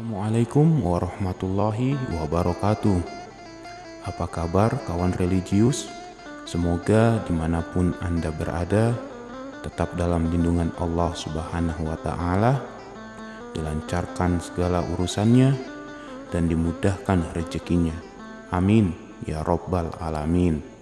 Assalamualaikum warahmatullahi wabarakatuh. Apa kabar kawan religius? Semoga dimanapun Anda berada tetap dalam lindungan Allah Subhanahu wa Ta'ala, dilancarkan segala urusannya dan dimudahkan rezekinya. Amin ya Rabbal Alamin.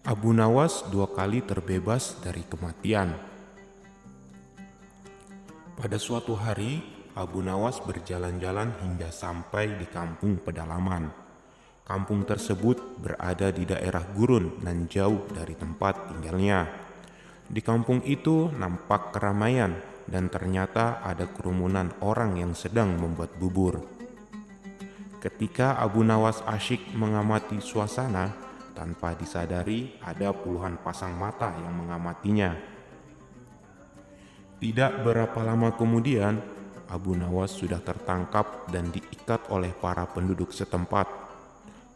Abu Nawas 2 kali terbebas dari kematian. Pada suatu hari, Abu Nawas berjalan-jalan hingga sampai di kampung pedalaman. Kampung tersebut berada di daerah gurun dan jauh dari tempat tinggalnya. Di kampung itu nampak keramaian dan ternyata ada kerumunan orang yang sedang membuat bubur. Ketika Abu Nawas asyik mengamati suasana, tanpa disadari ada puluhan pasang mata yang mengamatinya. Tidak berapa lama kemudian, Abu Nawas sudah tertangkap dan diikat oleh para penduduk setempat.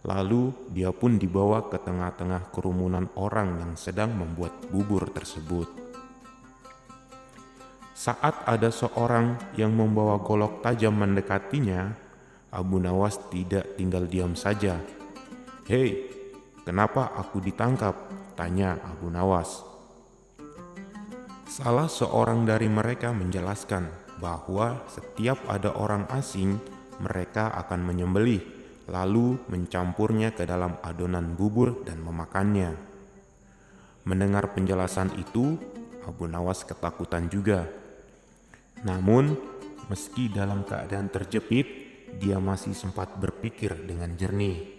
Lalu dia pun dibawa ke tengah-tengah kerumunan orang yang sedang membuat bubur tersebut. Saat ada seorang yang membawa golok tajam mendekatinya, Abu Nawas tidak tinggal diam saja. "Hei, kenapa aku ditangkap?" tanya Abu Nawas. Salah seorang dari mereka menjelaskan bahwa setiap ada orang asing, mereka akan menyembelih, lalu mencampurnya ke dalam adonan bubur dan memakannya. Mendengar penjelasan itu, Abu Nawas ketakutan juga. Namun, meski dalam keadaan terjepit, dia masih sempat berpikir dengan jernih.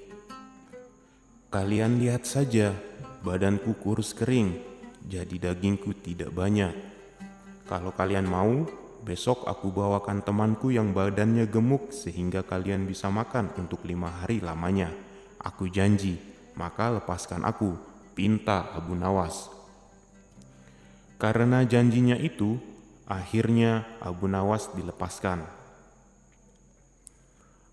"Kalian lihat saja, badanku kurus kering, jadi dagingku tidak banyak. Kalau kalian mau, besok aku bawakan temanku yang badannya gemuk sehingga kalian bisa makan untuk 5 hari lamanya. Aku janji, maka lepaskan aku," pinta Abu Nawas. Karena janjinya itu, akhirnya Abu Nawas dilepaskan.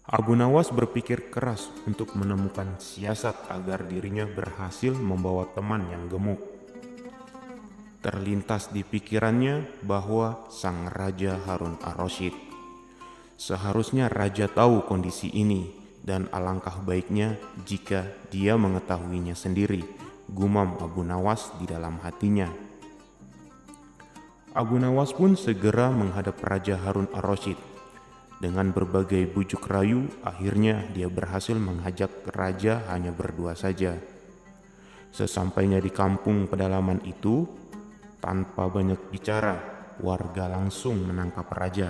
Abu Nawas berpikir keras untuk menemukan siasat agar dirinya berhasil membawa teman yang gemuk. Terlintas di pikirannya bahwa sang Raja Harun ar-Rasyid. Seharusnya Raja tahu kondisi ini dan alangkah baiknya jika dia mengetahuinya sendiri, gumam Abu Nawas di dalam hatinya. Abu Nawas pun segera menghadap Raja Harun ar-Rasyid. Dengan berbagai bujuk rayu, akhirnya dia berhasil mengajak raja hanya berdua saja. Sesampainya di kampung pedalaman itu, tanpa banyak bicara, warga langsung menangkap raja.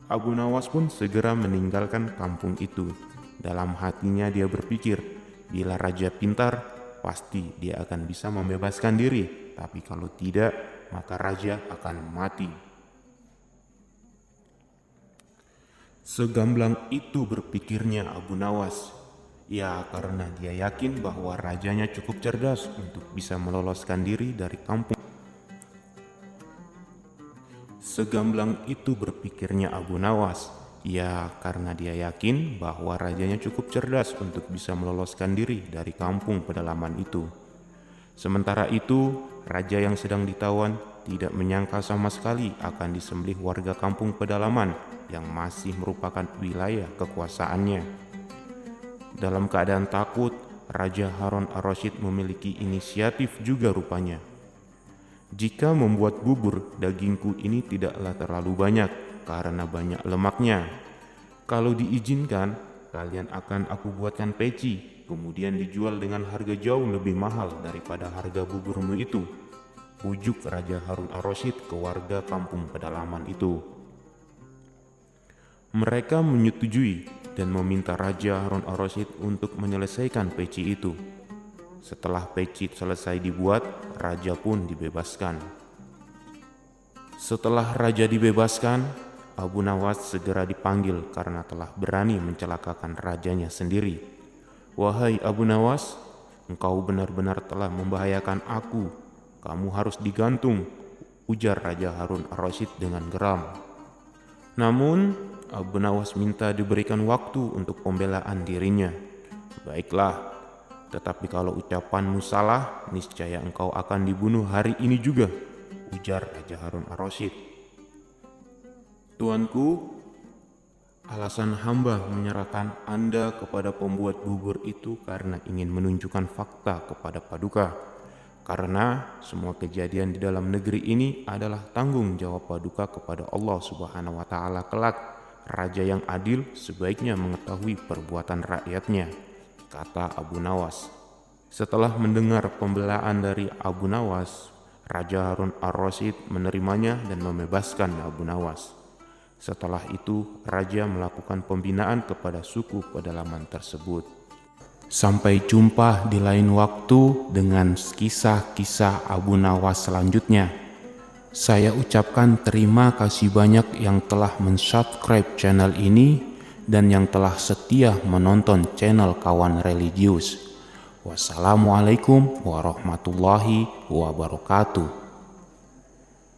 Abu Nawas pun segera meninggalkan kampung itu. Dalam hatinya dia berpikir, bila raja pintar, pasti dia akan bisa membebaskan diri. Tapi kalau tidak, maka raja akan mati. Segamblang itu berpikirnya Abu Nawas. Ya, karena dia yakin bahwa rajanya cukup cerdas untuk bisa meloloskan diri dari kampung. Segamblang itu berpikirnya Abu Nawas. Ya, karena dia yakin bahwa rajanya cukup cerdas untuk bisa meloloskan diri dari kampung pedalaman itu. Sementara itu, raja yang sedang ditawan tidak menyangka sama sekali akan disembelih warga kampung pedalaman yang masih merupakan wilayah kekuasaannya. Dalam keadaan takut, Raja Harun ar-Rasyid memiliki inisiatif juga rupanya. "Jika membuat bubur, dagingku ini tidaklah terlalu banyak karena banyak lemaknya. Kalau diizinkan, kalian akan aku buatkan peci, kemudian dijual dengan harga jauh lebih mahal daripada harga buburmu itu," ujuk Raja Harun ar-Rasyid ke warga kampung pedalaman itu. Mereka menyetujui dan meminta Raja Harun ar-Rasyid untuk menyelesaikan peci itu. Setelah peci selesai dibuat, raja pun dibebaskan. Setelah raja dibebaskan, Abu Nawas segera dipanggil karena telah berani mencelakakan rajanya sendiri. "Wahai Abu Nawas, engkau benar-benar telah membahayakan aku. Kamu harus digantung," ujar Raja Harun ar-Rasyid dengan geram. Namun, Abu Nawas minta diberikan waktu untuk pembelaan dirinya. Baiklah, tetapi kalau ucapanmu salah, niscaya engkau akan dibunuh hari ini juga, ujar Raja Harun ar-Rasyid. Tuanku, alasan hamba menyerahkan Anda kepada pembuat bubur itu karena ingin menunjukkan fakta kepada Paduka. Karena semua kejadian di dalam negeri ini adalah tanggung jawab Paduka kepada Allah Subhanahu wa Ta'ala kelak. Raja yang adil sebaiknya mengetahui perbuatan rakyatnya, kata Abu Nawas. Setelah mendengar pembelaan dari Abu Nawas, Raja Harun ar-Rasyid menerimanya dan membebaskan Abu Nawas. Setelah itu, raja melakukan pembinaan kepada suku pedalaman tersebut. Sampai jumpa di lain waktu dengan kisah-kisah Abu Nawas selanjutnya. Saya ucapkan terima kasih banyak yang telah mensubscribe channel ini dan yang telah setia menonton channel Kawan Religius. Wassalamualaikum warahmatullahi wabarakatuh.